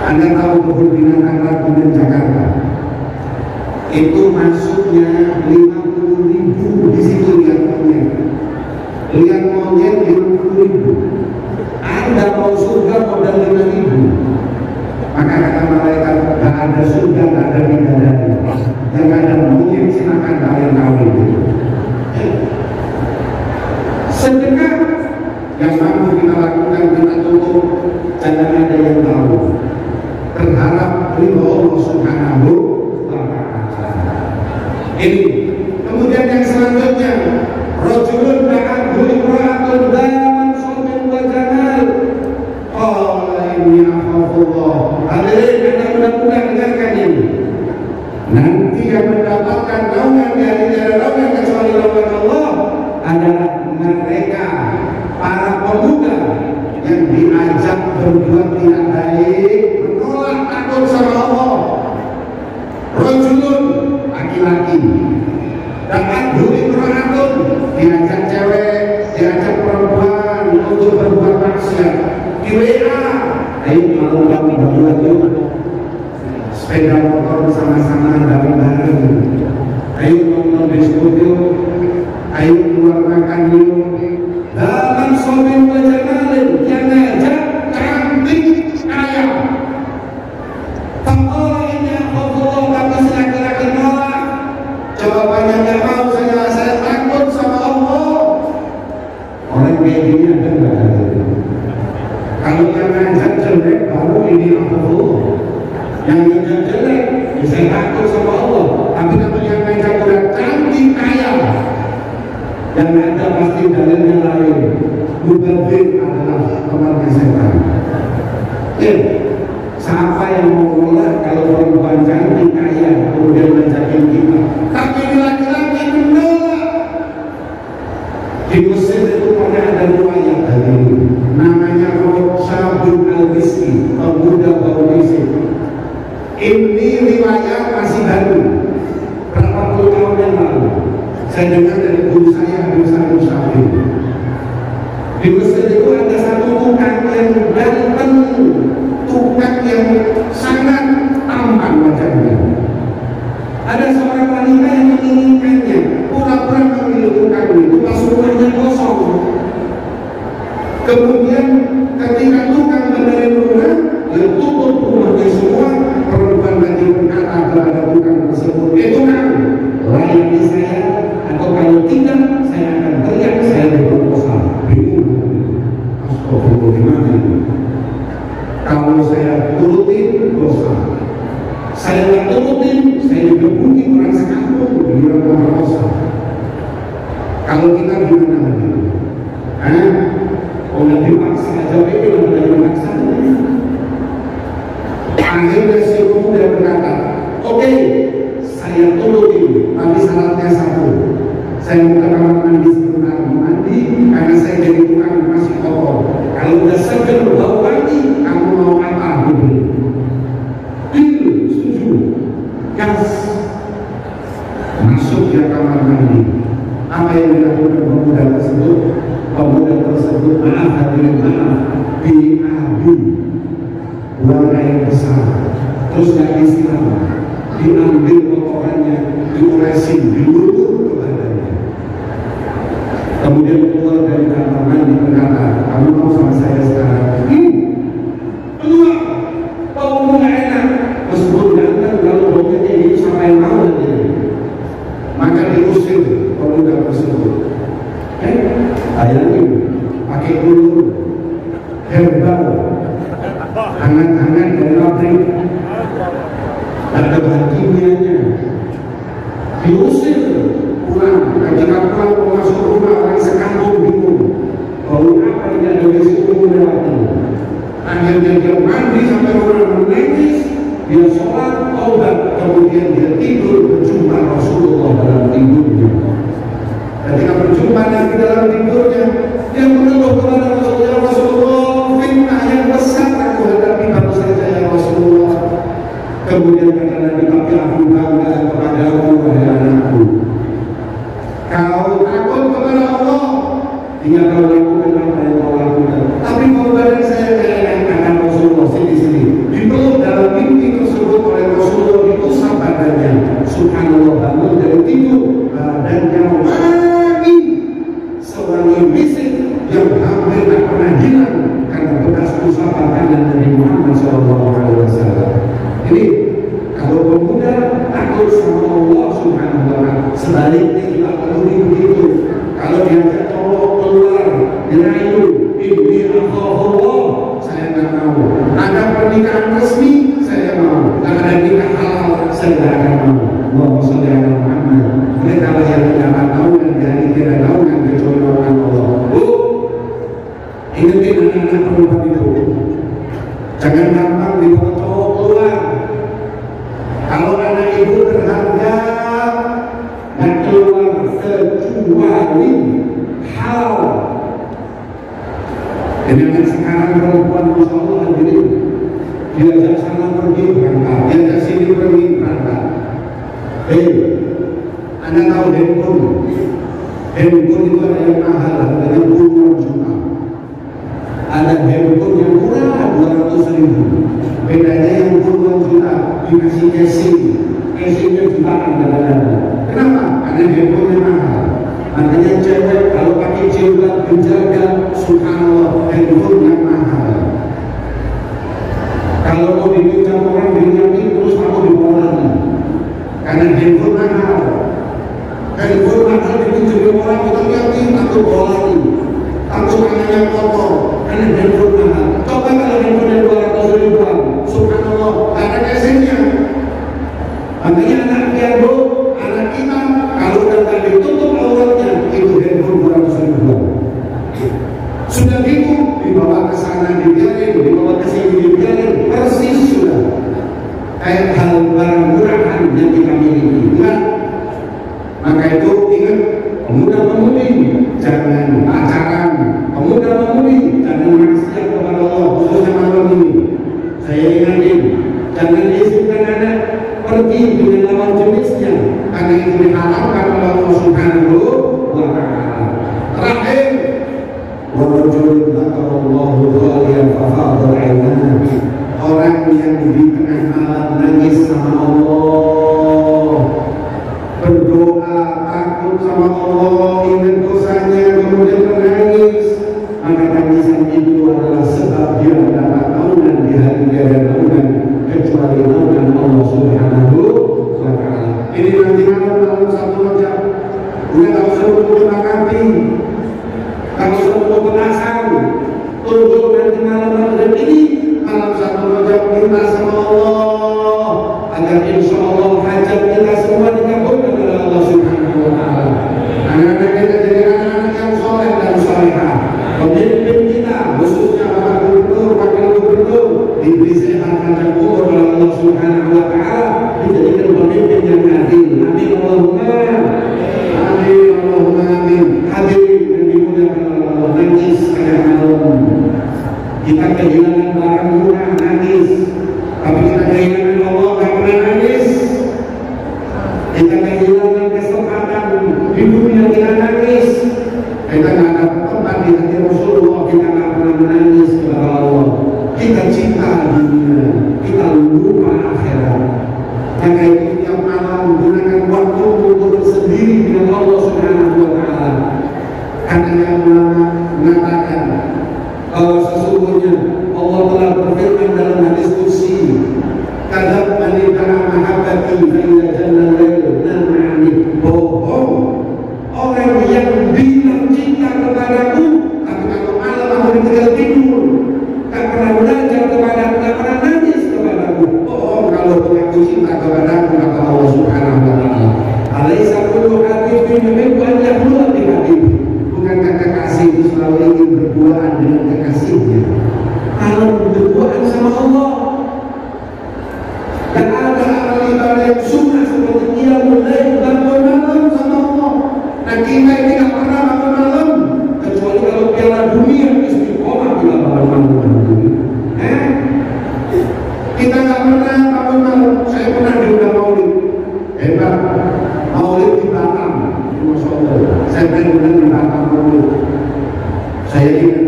Anda tahu kebun binatang Ragunan Jakarta? Itu masuknya 50.000 di situ lihat monyet. Lihat monyet 50.000. Anda mau surga modal 5.000. Maka kata malaikat, tak ada surga, tak ada bidadari. Yang ada mungkin silakan kalian kawin. Sedekah yang mampu kita lakukan, kita tutup, jangan ada yang tahu. Berharap ridho Allah Subhanahu wa Ta'ala. Ini kemudian yang selanjutnya,
adalah mereka para pemuda yang diajak berbuat tidak baik, menolak takut sama Allah. Rajulun, laki-laki, dan adhuri imra'atun, diajak cewek, diajak perempuan untuk berbuat maksiat. Di WA, ayo kalau kamu berbuat yuk, sepeda motor sama-sama bareng-bareng, ayo nonton bioskop yuk, ayo keluar makan yuk. Dalam sobil wajamalin yang ngajak cantik kaya. Kalau ini Allah kata si laki-laki nolak, jawabannya nggak mau, saya takut sama Allah. Orang kayak gini ada nggak? Kalau yang ngajak jelek baru ini Allah. Yang ngajak jelek, saya takut sama Allah. Tapi kalau yang ngajak udah cantik kaya, yang ada pasti dalilnya lain. Mubadir adalah temannya setan. Siapa yang mau nolak kalau perempuan cantik kaya kemudian ngajakin kita? Tapi laki-laki menolak. Di Mesir itu pernah ada riwayat tadi, namanya Syabun al-Rizki, pemuda bau misik. Ini riwayat masih baru, berapa puluh tahun yang lalu. Saya dengar dari guru saya, Habib Salim Syafii. Di Mesir itu ada satu tukang yang ganteng, tukang yang sangat tampan wajahnya. Ada seorang wanita yang menginginkannya, pura-pura memilih tukang itu, pas rumahnya kosong. Kemudian ketika tukang benerin rumah, dia tutup rumahnya semua. Perempuan lagi berkata kepada tukang tersebut, tukang, layani saya, atau kalau tidak saya akan teriak saya diperkosa. Bingung. Astagfirullahaladzim. Kalau saya turutin dosa, saya nggak turutin saya digebukin orang sekampung bilang perkosa. Kalau kita gimana lagi? Udah dipaksa aja itu udah dipaksa. Akhirnya si pemuda berkata, oke, saya turutin, tapi syaratnya satu. Saya mau ke kamar mandi sebentar, mandi karena saya jadi tukang masih kotor. Kalau udah seger bau wangi, kamu mau apa? Setuju. Gas. Masuk ke kamar mandi. Apa yang dilakukan pemuda tersebut? Pemuda tersebut maaf hadirin maaf, BAB, buang air besar, terus nggak disiram, diambil kotorannya, dioresin, diluluh ke badannya. Kemudian keluar dari kamar mandi berkata, kamu mau sama saya sekarang? Keluar, baumu nggak enak. Meskipun datang kalau baunya ini siapa yang mau nanti? Maka diusir pemuda tersebut. Bayangin, pakai kulur, herbal, hangat-hangat dari pabrik, ada bahan kimianya, diusir pulang. Ketika pulang mau masuk rumah orang sekampung bingung, bau apa ini ada di situ melewati. Akhirnya dia mandi sampai orang menangis, dia sholat, taubat, kemudian dia tidur berjumpa Rasulullah dalam tidurnya. Ketika berjumpa Nabi dalam tidurnya, dia mengeluh kepada Rasulullah, fitnah yang besar aku hadapi baru saja ya Rasulullah. Kemudian kata Nabi, tapi aku bangga kepadamu wahai anakku. Kau takut kepada Allah, tinggal kau lakukan apa yang kau lakukan. Tapi mau badan saya kayak kata Rasulullah sini. Dipeluk dalam mimpi tersebut oleh Rasulullah, diusap badannya. Subhanallah, bangun dari tidur, badannya wangi sewangi misik yang hampir tak pernah hilang karena bekas usapan tangan Nabi Muhammad SAW. Jadi kalau pemuda takut sama Allah Subhanahu wa Ta'ala, sebaliknya kita perlu begitu. Kalau diajak Allah keluar, dirayu, ini Allah, saya nggak mau. Ada pernikahan resmi, saya mau. Ada nikah halal, saya nggak akan mau. Allahumma sholli ala Muhammad. Mereka lah yang tidak tahu dan jadi tidak tahu dan kecuali Allah. Ingetin anak-anak perempuan itu, jangan gampang dibawa cowok keluar. Kalau anak ibu berharga, dan keluar kecuali
Jadi anak sekarang perempuan Masya Allah hadirin, diajak sana pergi berangkat, diajak sini pergi berangkat. Anda tahu handphone? Handphone itu ada yang mahal, harganya puluhan juta. Ada handphone yang murah 200.000, bedanya yang puluhan juta dikasih casingnya jutaan kadang-kadang. Kenapa? Karena handphone mahal. Makanya cewek kalau pakai jilbab menjaga, subhanallah, handphone yang mahal. Kalau mau dipinjam orang dinyamin terus kamu dibawa lagi, karena handphone mahal. Handphone mahal dipinjam orang kita yakin takut bawa lagi, takut anaknya kotor, karena handphone mahal. Coba kalau handphone yang 200.000, subhanallah, ada casingnya. Makanya anak piano, anak kita kalau udah ditutup auratnya itu handphone 200.000. Sudah gitu dibawa ke sana dibiarin, dibawa ke sini dibiarin, persis sudah kayak hal barang murahan yang kita miliki. Enggak. Maka itu ingat, pemuda-pemudi jangan pacaran, pemuda-pemudi jangan maksiat kepada Allah, khususnya malam ini. Saya ingatin, jangan izinkan anak pergi dengan lawan jenisnya, karena itu diharamkan oleh Allah Subhanahu wa Ta'ala. Terakhir, warajulun dzakarallahu khaliyan fafadha 'ainah, orang yang di tengah malam nangis sama Allah, berdoa takut sama Allah, ingat dosanya kemudian menangis, maka tangisan itu adalah sebab dia mendapat naungan di hari dia dan naungan kecuali naungan Allah Subhanahu wa Ta'ala. Ini nanti malam satu Rajab, udah tak usah terima kasih, kalau semua penasaran, tunggu nanti malam Rajab ini, malam satu Rajab minta sama Allah agar insya Allah hajat kita semua dikabulkan oleh Allah Subhanahu wa Ta'ala. Anak-anak kita jadi anak-anak yang soleh dan solehah. Pemimpin kita, khususnya Bapak Gubernur, Wakil Gubernur, diberi sehat panjang umur oleh Allah Subhanahu wa Ta'ala, dijadikan pemimpin yang adil. Amin Allahumma amin Allahumma amin. Hadirin yang dimuliakan Allah, nangis pada malam. Kita kehilangan barang murah, nangis. Tapi kita kehilangan Allah, tak pernah nangis. Kita kehilangan kesempatan di dunia, kita nangis. Kita nggak ada tempat di hati Rasulullah, kita nggak pernah menangis kepada Allah. Kita cinta dunia, kita lupa akhirat. Maka itu tiap malam gunakan waktu untuk bersendiri dengan Allah Subhanahu wa Ta'ala. Karena yang ulama mengatakan bahwa sesungguhnya Allah telah berfirman dalam hadis qudsi, "Kadzab man kana mahabbati fa idza jalla lail nam'ani." Bohong orang yang bilang cinta kepadaku, tapi kalau malam aku ditinggal tidur, tak pernah belajar kepadaku, tak pernah nangis kepadaku. Bohong kalau mengaku cinta kepadaku, kata Allah Subhanahu wa Ta'ala. Alaisa kullu habibin yuhibbu an yakhluqa bi habibi. Bukankah kekasih itu selalu ingin berduaan dengan kekasihnya? Kalau berduaan sama Allah, dan ada amal ibadah yang sunnah seperti qiyamul lail, bangun malam sama Allah. Nah kita ini tidak pernah bangun malam, kecuali kalau Piala Dunia istiqomah kita bangun malam. Kita nggak pernah bangun malam. Saya pernah diundang maulid, hebat, maulid di Batam, Masya Allah. Saya pernah diundang di Batam maulid. Saya ingat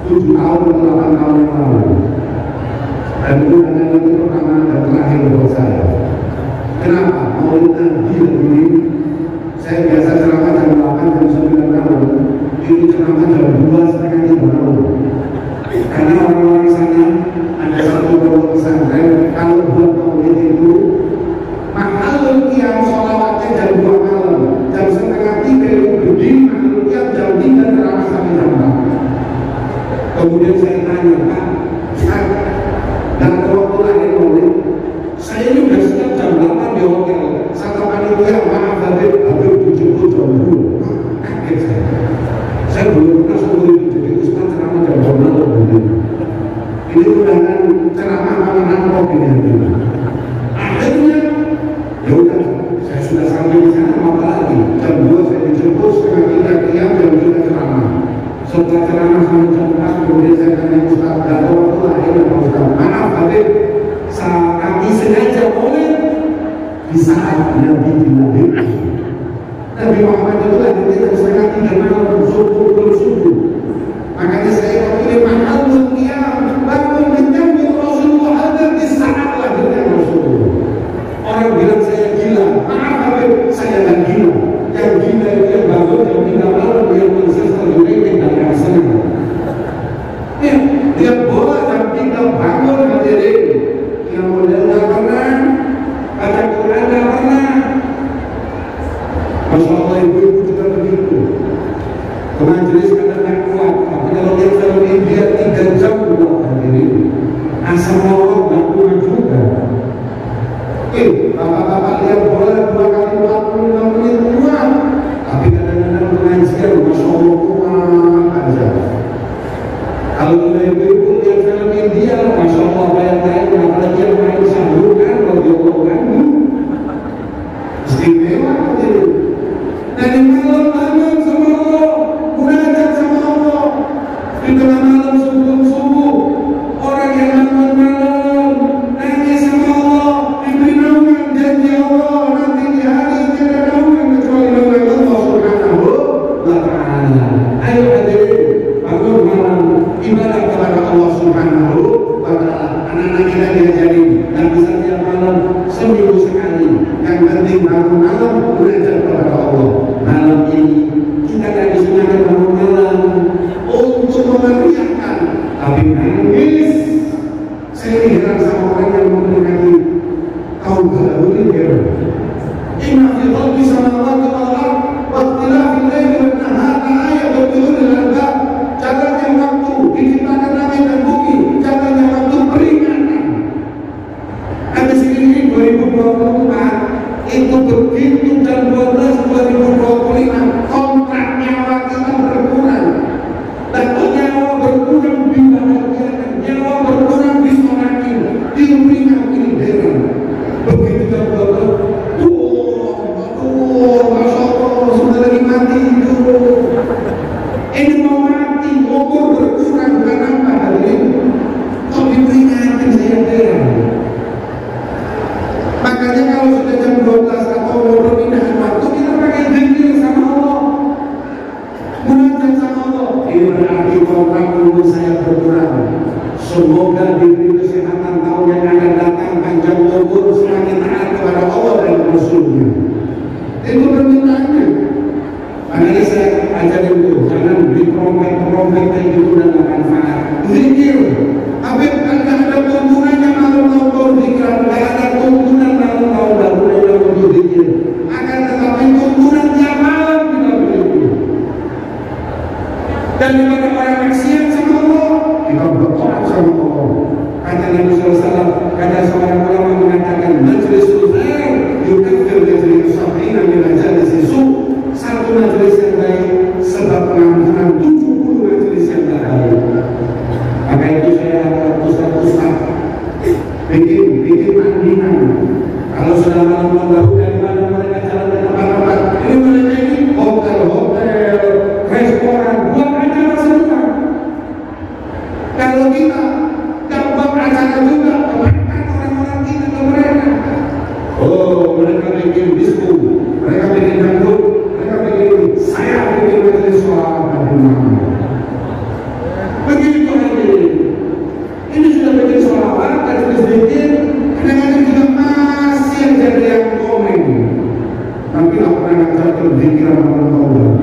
7 tahun atau 8 tahun yang lalu. Dan undangan itu pertama dan terakhir buat saya. Kenapa? Maulid Nabi ini, saya biasa ceramah jam 8, jam 9 tahun. Ini ceramah jam 2, setengah 3 tahun. Karena orang-orang sana ada satu pondok pesantren, kalau buat maulid itu mahal yang sholawatnya jam 2 malam, jam setengah 3 itu berdiri, mahal yang jam 3 ceramah sampai jam 4. Kemudian saya tanya, Pak, dan waktu lahir maulid, saya ini udah setiap jam 8 di hotel, satu panitia, maaf Habib dijemput jam 2. Kaget saya. Saya belum pernah seperti itu, jadi Ustaz ceramah jam 2 malam. Ini undangan ceramah malam rampok ini. Akhirnya, ya udah, saya sudah sampai di sana, mau apa lagi? Jam 2 saya dijemput, setengah 3 jam 3 ceramah.
setelah ceramah sampai jam 4 kemudian saya tanya Ustaz, ada waktu lain Pak Ustaz? Maaf Habib, kami sengaja oleh di saat Nabi dilahirkan. Nabi Muhammad itu lahirnya jam setengah 3 malam, subuh. Makanya saya pilih mahal qiyam, bangun menyambut Rasulullah ada di saat lahirnya Rasulullah. Orang bilang saya gila, maaf Habib, saya tak gila. Yang gila itu yang bangun jam 3 malam, yang Manchester United dan Arsenal. Ya, dia bola jam 3 bangun hadirin. Yang model nggak pernah, baca Quran nggak pernah. Masya Allah, ibu-ibu juga begitu. Ke majelis kadang tak kuat, tapi kalau dia selalu dia 3 jam buat hadirin. Asal Allah nggak kuat juga. Bapak-bapak lihat bola 2 kali 45 menit kuat, tapi kadang-kadang pengajian Masya Allah kuat aja. Kalau ibu-ibu lihat film India, Masya Allah bayang-bayang, apalagi yang main sambungan, radhiyallahu anhu, istimewa hadirin. Dari malam-malam sama Allah, munajat sama Allah, di tengah malam sebelum subuh, orang yang malam-malam nangis sama Allah, diberi naungan janji Allah, nanti di hari tidak ada naungan kecuali naungan Allah Subhanahu wa Ta'ala. Ayo hadirin, bangun malam ibadah kepada Allah Subhanahu wa Ta'ala. Anak-anak kita diajari, dan bisa tiap malam seminggu sekali. Yang penting malam-malam munajat kepada Allah. Malam ini kita tidak disunahkan bangun malam untuk memeriahkan, tapi nangis. Saya heran sama orang yang memperingati tahun baru ini. Inna fi khalqi samawati wal ardh wa ikhtilafil laili wan nahari ayatul li ulil albab. Jalannya waktu diciptakan langit dan bumi, jalannya waktu peringatan. Ada segini 2024 itu begitu dan 2025 kontraknya kita berkurang. Dan nyawa berkurang dibahagiakan, nyawa berkurang disorakin, diberikan kerinduan. Begitu dan Masya Allah, sudah lagi mati itu. Ini mau mati, umur berkurang bukan apa hadirin. Kok diperingatkan saya heran. Makanya kalau sudah jam 12 atau mau perpindahan waktu, kita pakai zikir sama Allah, munajat sama Allah. Ini berarti kontrak umur saya berkurang. Semoga diberi kesehatan tahun yang akan datang, panjang umur, semakin taat kepada Allah dan Rasulnya. Itu permintaannya. Makanya saya ajarin itu, jangan beli trompet kayak gitu dan gak manfaat. Zikir, Habib kan gak ada tuntunannya malam tahun zikir, gak ada tuntunan malam tahun baru yang untuk zikir. Akan tetapi tuntunan tiap malam kita begitu. Dan kepada orang maksiat sama Allah, kita bertobat sama Allah. Kata Nabi SAW, kata seorang ulama mengatakan, majlis uzair yukafir majlis sabrina min majalis su'. Satu majelis yang baik sebab pengampunan 70 majelis yang baik. Maka itu saya harap ustaz-ustaz bikin andingan. Kalau sudah malam baru dari mana mereka jalan ke tempat-tempat ini, mereka ini hotel, restoran, buat acara semua. Kalau kita buat acara juga, kemakan orang-orang kita ke mereka. Oh, mereka bikin disco, mereka bikin dangdut, saya bikin majelis sholat begitu hadirin. Ini sudah bikin sholawat dan zikir, kadang-kadang juga masih jadi yang komen. Tapi tak pernah ngajar zikir malam tahun.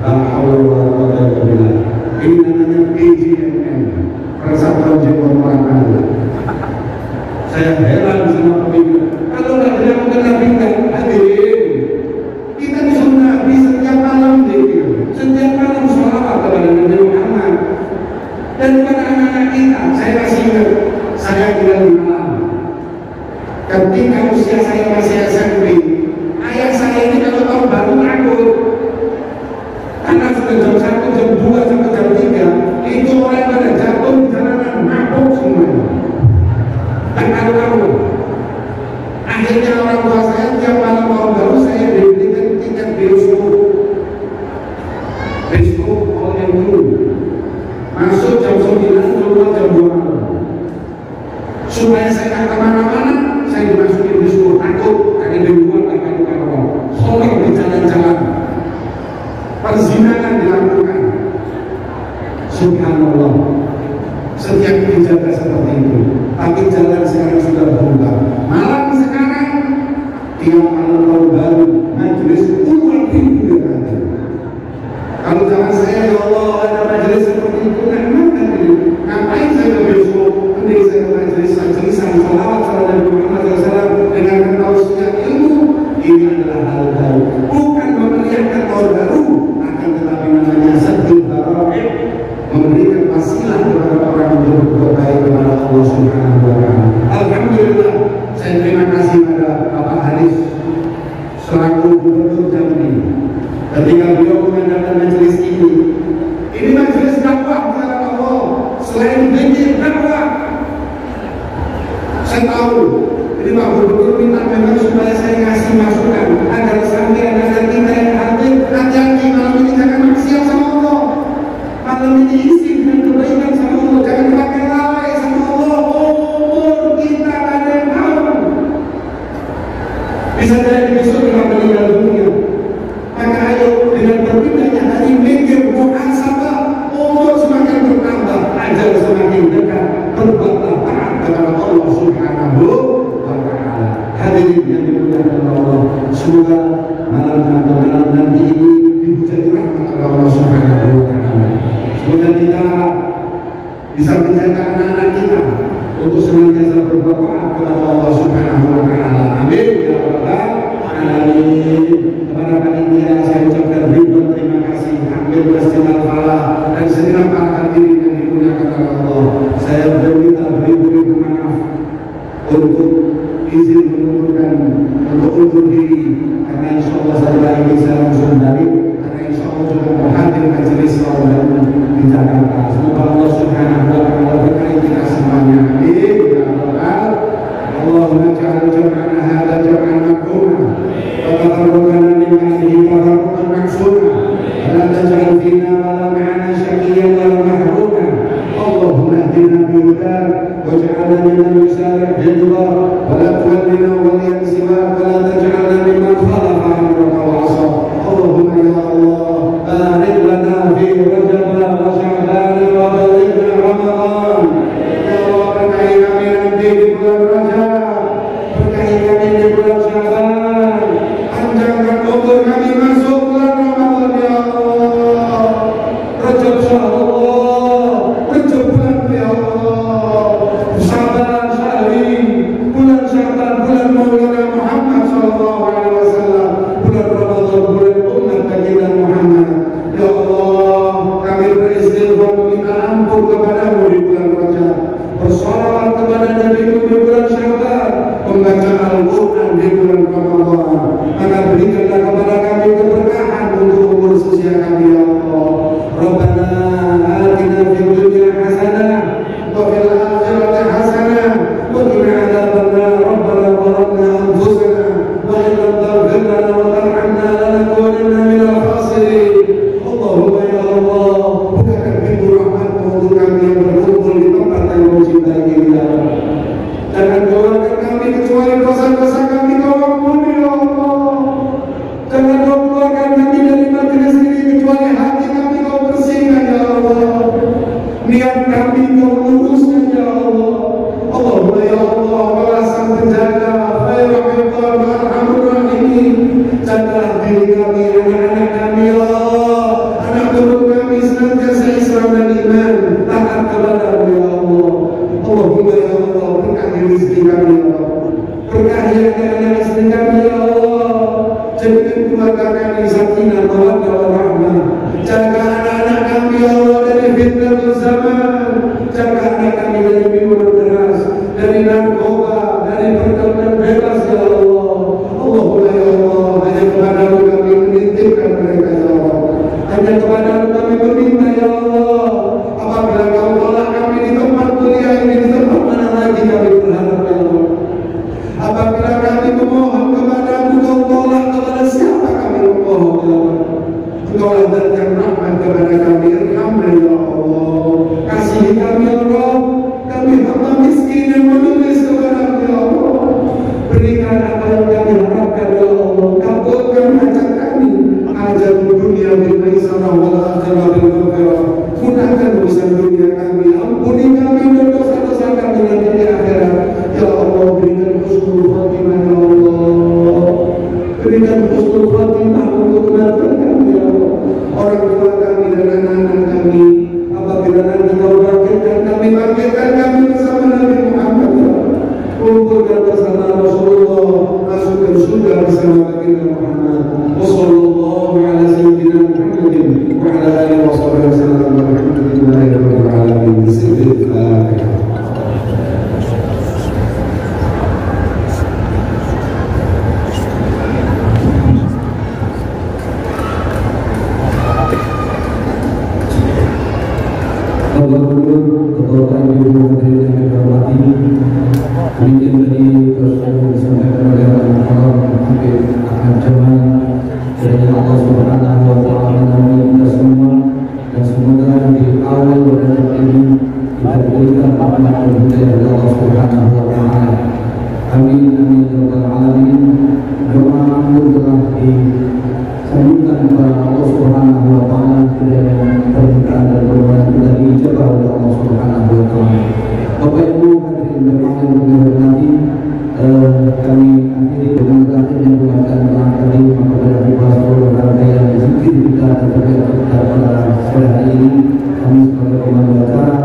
Alhamdulillah. Ini namanya PJMN, Persatuan Jemaah Muhammadiyah. Saya heran sama pemimpin. Kalau nggak dilakukan Nabi hadirin, kita disuruh Nabi setiap malam zikir, setiap malam sholawat kepada Nabi Muhammad. Dan kepada anak-anak kita, saya masih ingat, saya tinggal di Malang. Ketika usia saya masih SMP, ayah saya ini kalau tahun baru takut, karena sudah jam 1, jam 2 sampai jam 3, itu orang pada jatuh di jalanan, mabuk semuanya. Dan kamu, akhirnya orang tua saya tiap malam tahun baru saya diberikan tiket bioskop
besok all yang dulu masuk jam 9 keluar jam 2 malam supaya saya nggak kemana-mana. Saya dimasukin di sekolah takut karena di luar akan orang horor di jalan-jalan, perzinahan dilakukan. Subhanallah, setiap dijaga seperti itu. Tapi jalan sekarang sudah berubah. Malam sekarang tiap malam tahun baru majelis puluhan ribu yang ada. Kalau zaman saya, ya Allah, ada majelis seperti itu, ngapain saya ke besok? Mending saya ke majelis-majelisan salawat salam Nabi Muhammad SAW dengan tausiah ilmu. Ini adalah hal baru, bukan memeriahkan tahun baru, akan tetapi namanya sadul baraih, memberikan wasilah kepada orang untuk berbuat baik kepada Allah Subhanahu wa Ta'ala. Alhamdulillah, saya terima kasih pada Bapak Haris selaku Gubernur Jambi ketika beliau mengadakan majelis ini. Ini majelis dakwah kepada Allah, selain zikir dakwah. Saya tahu ini Pak Gubernur minta memang supaya saya kasih masukan agar sampai agar kita yang hadir hati-hati malam ini jangan maksiat sama Allah. Malam ini isi dengan kebaikan sama Allah, jangan pakai lalai sama Allah. Umur kita ada yang tahu. Bisa jadi besok kita meninggal dunia. Maka ayo dengan berpindahnya hari mikir muhasabah, umur semakin bertambah, ajal semakin dekat, berbuatlah taat kepada Allah Subhanahu wa Ta'ala. Hadirin yang dimuliakan Allah, semoga malam nanti ini dihujani rahmat Allah Subhanahu wa Ta'ala. Semoga kita bisa menjaga anak-anak kita untuk senantiasa berbuat taat kepada Allah Subhanahu wa Ta'ala. Amin ya rabbal alamin. Kepada panitia saya ucapkan ribuan terima kasih, hampir masjidil falah dan segenap para hadirin yang dimuliakan Allah. Saya berminta beribu-ribu maaf untuk izin mengundurkan untuk undur diri, karena insya Allah saya ini saya langsung balik, karena insya Allah juga menghadir majelis tahun baru di Jakarta. Semoga Allah Subhanahu wa Ta'ala berkahi kita semuanya. Amin ya rabbal. Allahumma ja'al jam'ana hadza jam'an marhuma wa tafarraqana min ba'dihi tafarruqan ma'suma wa la taj'al fina wa la ma'ana shaqiyyan wa la mahruma. Allahumma ihdina bi hudak waj'alna mimman yusari' bi ridha wa la tuwallina waliyan siwak wa la taj'alna mimman khalafa amraka wa 'asa. Allahumma ya Allah barik lana fi Rajab wa Sya'ban wa balighna Ramadan. Ya Allah, berkahi kami nanti di bulan Rajab, berkahi kami di bulan Sya'ban, panjangkan umur kami masuk bulan Ramadan ya Allah. Rajab Sya'allah, Rajab bulan ya Allah, Sya'ban syahri, bulan Sya'ban bulan Maulana Muhammad sallallahu alaihi wasallam, bulan Ramadan bulan umat baginda Muhammad. Ya Allah, kami beristighfar meminta ampun kepadamu di bulan Rajab, bersolawat kepada Nabi di bulan Sya'ban, membaca Al-Quran di bulan Ramadan. Maka berikanlah kepada kami keberkahan untuk umur usia kami ya Allah. Rabbana atina fid dunya hasanah wa fil akhirati hasanah wa qina adzabannar. Rabbana zalamna anfusana wa in lam taghfir lana wa tarhamna lanakunanna minal khasirin. Allahumma ya Allah, bukakan pintu rahmat-Mu untuk kami yang berkumpul di tempat yang Kau cintai ini ya Allah. Jangan keluarkan kami kecuali dosa-dosa kami Kau ampuni ya Allah. Jangan Kau keluarkan kami dari majelis ini kecuali hati kami Kau bersihkan ya Allah. Niat kami Kau luruskan ya Allah. Allahumma ya Allah, Kau sang penjaga, khairul hifdz wa arhamur rahimin. Jagalah diri kami, anak-anak kami ya Allah. Anak turun kami senantiasa Islam dan iman, taat kepada-Mu ya Allah. Allahumma ya Allah, berkahi rezeki kami ya Allah, berkahi anak-anak istri kami ya Allah. Jadikan keluarga kami sakinah mawaddah warahmah. Jaga anak-anak kami ya Allah dari fitnatul zaman. Jaga anak kami dari minuman keras, dari narkoba, dari pergaulan bebas ya Allah. Allahumma ya Allah, hanya kepada-Mu kami menitipkan mereka ya Allah. Hanya kepada-Mu kami meminta ya Allah. Apabila Kau tolak kami di tempat kuliah ini, di tempat mana lagi kami berharap ya Allah. Apabila kami memohon kepada-Mu, Kau tolak, kepada siapa kami memohon ya Allah. Engkau lah zat yang rahmat kepada
Bapak Ibu hadirin yang dihormati, demikian tadi terus disampaikan oleh Habib Ahmad Jamal. Kiranya Allah Subhanahu wa Ta'ala menemani kita semua, dan semoga di awal Rajab ini kita diberikan rahmat dan hidayah dari Allah Subhanahu wa Ta'ala. Amin amin ya rabbal alamin. Doa pun telah disambungkan kepada Allah Subhanahu wa Ta'ala, kiranya permintaan dan doa kita dijabah oleh Allah Subhanahu wa Ta'ala. Bapak Ibu hadirin yang dihormati, kami akhiri dengan terakhirnya pembacaan doa tadi. Maka pada seluruh rangkaian zikir kita pada sore hari ini, kami sebagai pemandu acara